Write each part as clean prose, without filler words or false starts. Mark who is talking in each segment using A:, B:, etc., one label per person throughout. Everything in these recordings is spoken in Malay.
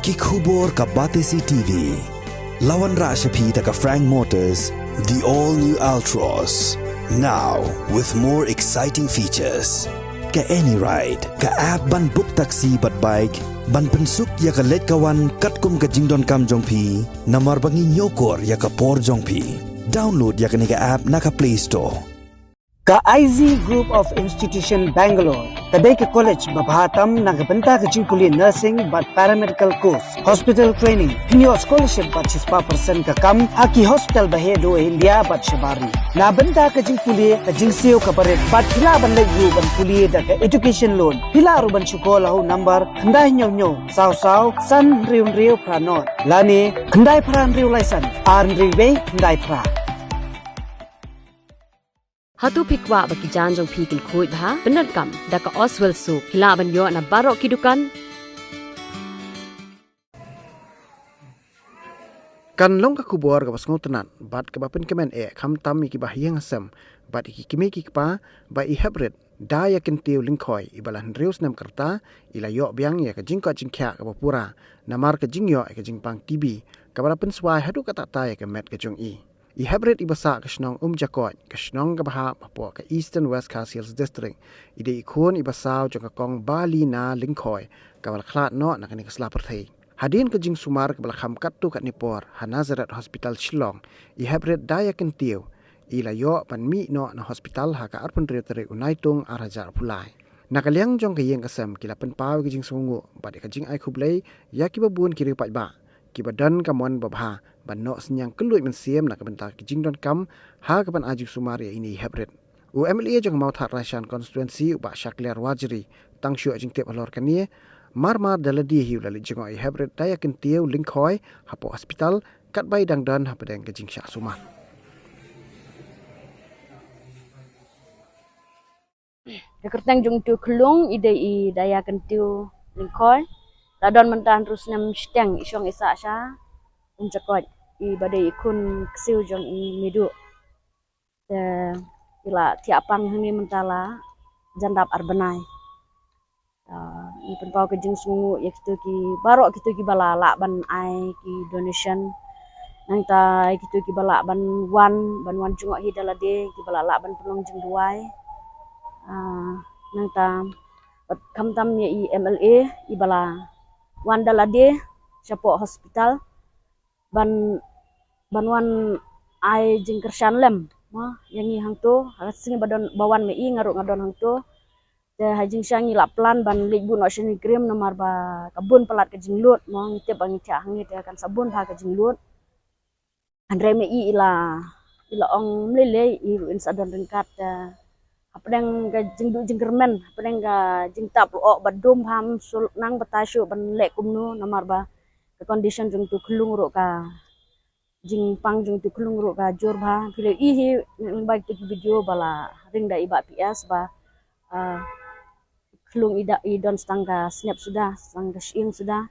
A: Kikhubor ka Batesi TV. Lawan Rashapi ka Frank Motors, the all-new Altros. Now, with more exciting features. Ka any ride, ka app ban book taxi bat bike, ban pensuk ya ka let kawan katkum ka jingdon kam jongpi, namar bangi nyokor ya ka por jongpi. Download ya ka nika app na ka Play Store.
B: Ka IZ Group of Institution Bangalore, kadai ke college babhatam nagabenta ke jingkuli nursing but paramedical course, hospital training, new scholarship but 6% ka kam, haki hospital bahedo India but shabari. Na benta ke jingkuli ke jingsio ka baret but hila ban legu ban kuli da ke education loan. Hila ruban syukola hu number kandai nyo saw san riu pranot. Lani kandai pran riu license, riu kandai pra.
C: Hatu pikwa bagi janjong pikil kuit ha benar kam daka Oswell Soup hilaban yo na barok kidukan
D: kan long ka kubor ka basngo tanan bat ka bapin kemen kham tam ki bahyang asam bat ki kimi ki pa ba I hybrid da ya ken tiu lingkoi ibalan reus nam karta ila yo byang ya ka jingka jingkya ka pura namar ka jingyo ka jingpang tb ka bapin swai hadu ka ta ya ka met ka jong I hybrid ibasa kasnong jakot kasnong kabaha mapo ka Eastern West Castles District ide ikon ibasa jong kong Bali na lingkoi kabal klat no na kani kasla perthei hadin ka jing sumar kabal kham kattu kat nipor Hanazaret Hospital Shillong I hybrid daya kentiu ila yo pan mi no na hospital ha ka arpun tere unaitung arajar pulai nakaliang jong ka yeng kasam kila pen paw ka jing sungu bade ka jing ai khublei ya ki babun kiri pat ba ki badan kamon babha banno senyang keluit mensiem nak bentar ki jingdon kam ha kapan aju sumari ini hybrid UMLA jong mau thak Rashan constituency ba Shakliar Wajri tang shu jing tep alor kanie marmar daladi hiu lali jong ai hybrid daya kentiu lingkhoi hapo hospital kat bai dangdan ha pedeng ke jing syak sumar
E: Kekertang jong tu kelung ide I daya kentiu lingkhoi radon mentan terus nam steng isyong isa sya unjakot I badai ikun kesiu jong I midu ila tiapang hini mentala jandap arbenai I penpau ke jeng sungu ya kitu ki barok kitu ki bala la ban ai ki donation nang ta kitu ki bala ban wan jungok hi dalade ki bala la ban penong jeng duai nang ta kam tam ya I MLA I bala wan dalade Chapo hospital ban wan ai jing kershan lem ma yang I hang tu sing badon bawan me I ngaruk ngadon hang tu te hajing syangi la plan ban libu no shini krim nomar ba kabun pelat ke jinglut ma ngite bang cha hang te kan sabun ha ke jinglut andre me I ila ong mlele I ruin sadon ringkat apdeng ga jingdu jingkermen apdeng ga jingtap lo badum ham sul nang batasyu ban lek kumnu nomar ba ke condition jung tu kelung ro ka jing pang jung tu kelung ro ka jor ba pile I hi nang tik video bala ring da iba PS ba kelung ida I don stangga snap sudah stangga shing sudah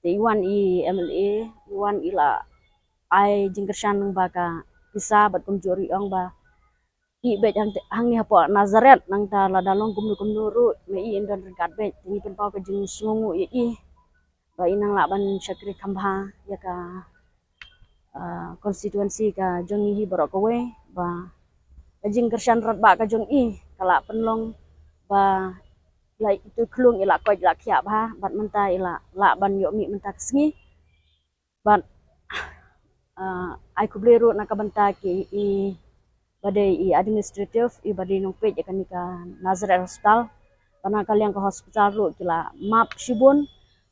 E: te iwan I MLA iwan ila ai jingkershan ba ka bisa bat kumjori ong ba I bet hang ni hapo Nazaret nang ta la dalong kumnu ru me I indon ringkat bet ni pen pau ke jing sungu I ba inang la ban syakri kambha ya ka konstituensi ka jong hi borok kowe ba jing kershan rat ba ka jong I kala penlong ba la itu klung ila koj la khia ba bat menta ila la ban yo mi menta kesngi bat ai kubleru na ka benta ki I badai I administrative I badai nong pej kan ka Nazaret Hospital bana kaliang ke hospital ru kila map shibun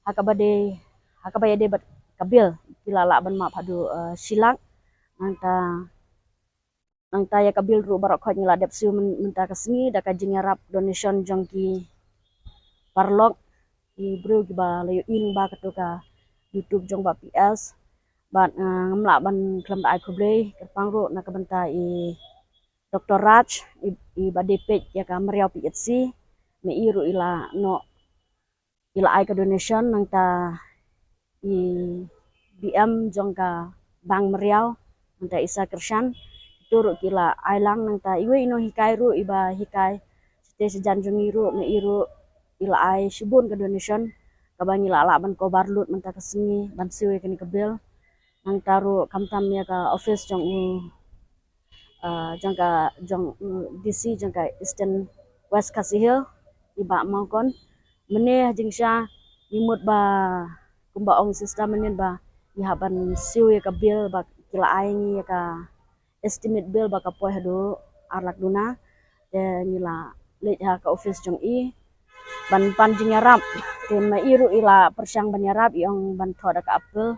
E: haka bayade bat kabil kila la ban map hadu silak nang ta ya kabil ru barok khot ngila dep siu menta kesni da ka jingarap donation jongki parlok I bru ki ba layo in ba katuka YouTube jong ba PS bat ngamla ban klam da ai kublei kerpang ru na ka benta I Dr. Raj I bade pej ya ka Meriau PHC me I ru ila ai ka donation nang ta I BM jong ka Bang Meriau nang ta Isa Kershan turu kila ai lang nang ta iwe ino hikai ru iba hikai te sejanjung iru me iru ila ai shibun ka donation kabangi la ban ko barlut menta kesengi ban siwe kini kebil nang taru kamtam ya ka office jong jangka DC jangka Eastern West Kasihil iba mangkon meneh jingsha imut ba kumba ong sistem menen ba ihaban siwe ka bill ba kila aing ya ka estimate bill ba ka poh do arlak duna de nila lej ha ka office jong ban pan jingarap te ma iru ila persyang banyarap iong ban thoda ka apel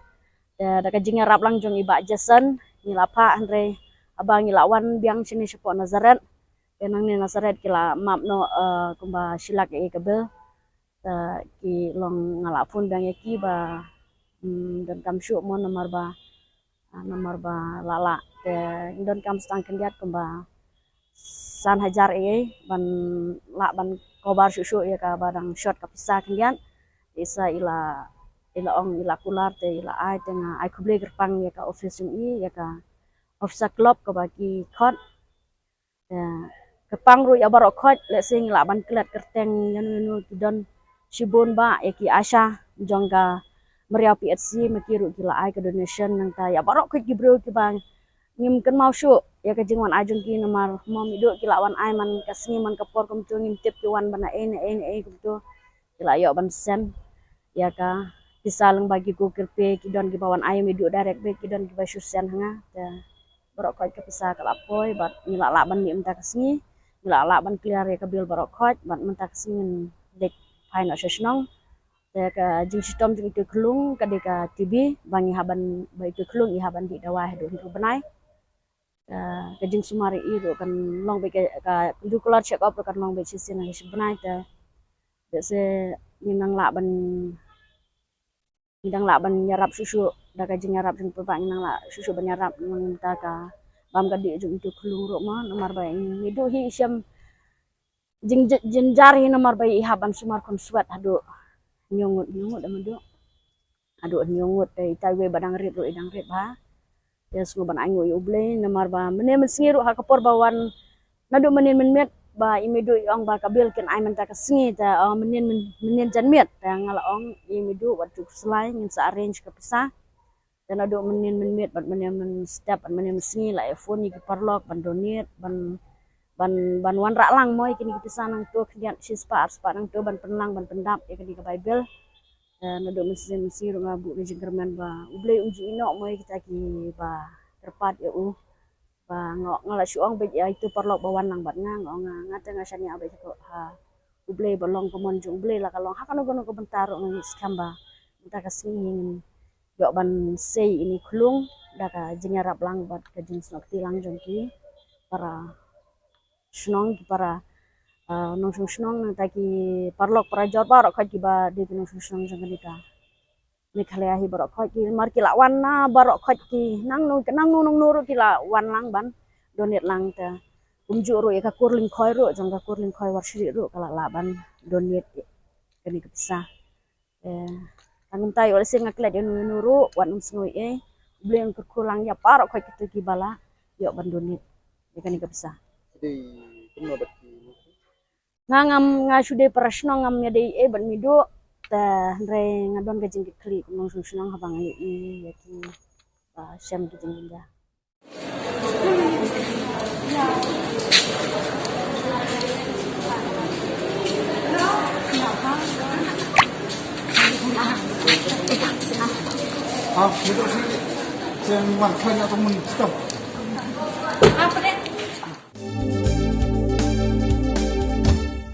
E: de da ka jingarap lang jong iba jason nila pa andre abang ila wan biang sini sepo Nazaret penang ni Nazaret kila map no kumba silak e kabel ki long ngala phone biang ki ba dan kam syuk mo nomor ba lala te don kam stang kendiat kumba san hajar ban kobar syuk ya ka badang shot ka pisa kendiat isa ila ong ila kular te ila ai tenga ai kuble gerpang ya ka office ya ka officer club ka bagi khot kepang ru ya barok khot le sing ila ban klet kerteng yanu kidon shibun ba ya ki asha jongga meriau PHC makiru kila ai ke donation nang ta ya barok khot gibro ki bang ngim ken mau syuk ya ke jingwan ajung ki nomor mom idu kila wan ai man kasngi man kapor kum tu ngim tip ki wan bana kum tu kila yo ban sen ya ka disalang bagi ku kirpe kidon ki bawan ai idu direct be kidon ki ba syusen hanga barok khot ke pisa kala poi bat nila la ban ni mta kasngi nila la ban clear ya ke bil barok khot bat mta kasngi dek final sessionong te ka jing sistem jing itu kelung ka deka TV bangi haban ba itu kelung i haban di dawah do hiru benai ka jing sumari iru kan long be ka du kelar check up kan long be sisin nang benai te se ninang la ban nyarap susu da ka jing nyarap jing pepak ninang la susu banyarap nang ta ka bam ka di jing itu kelung ro ma nomor ba ngidu hi syam jing jari nomor ba i haban sumar kon swat hadu nyungut amadu adu nyungut dai taiwe badang rit ro idang rit ba ya sungu ban angu uble namar ba mene mensingiru ha kapor bawan nadu menen menmet ba imedu ong ba kabil ken ai menta kasingi ta menen janmet ta ngala ong imedu watu selai ngin sa arrange ke pisa dan nadu menen menmet bat menen step bat menen mensingi la iPhone ni parlok ban donate ban wan rak lang moy kini kipisa nang tu kian sispa arspa nang tu ban penlang ban pendap ya kini ke Bible nado mesin ru ngabu ni jengkerman ba uble uji ino moy kita ki ba terpat ya ba ngala syuang be ya itu perlok bawan nang bat ngang ngata ngasani abe ko ha uble balong komon jung uble la kalong ha kanu gono ko bentar ngi skamba minta kasingin yo ban sei ini klung da ka jengarap lang bat ka jenis nokti lang jongki para snong ki para nong snong nang taki parlok para jor barok khaj ki ba di nong snong jang ka ni khalea hi barok khaj ki mar ki la wan na barok khaj ki nang nuru ki la wan lang ban donate lang ta umju ro ya ka kurling khoi ro jang ka kurling khoi war shri ro kala la ban donate kani kepsa tangum tai ol sing ngaklet yo nuru wan snoi bleng kurlang ya parok khaj ki ki bala yo ban donate kani kepsa ngam ngasude prasno ngam yade ban mido ta re ngadon gajing kli nong sunang habang i yaki syam gajing inda
F: itu sih yang wankan atau mun stop apa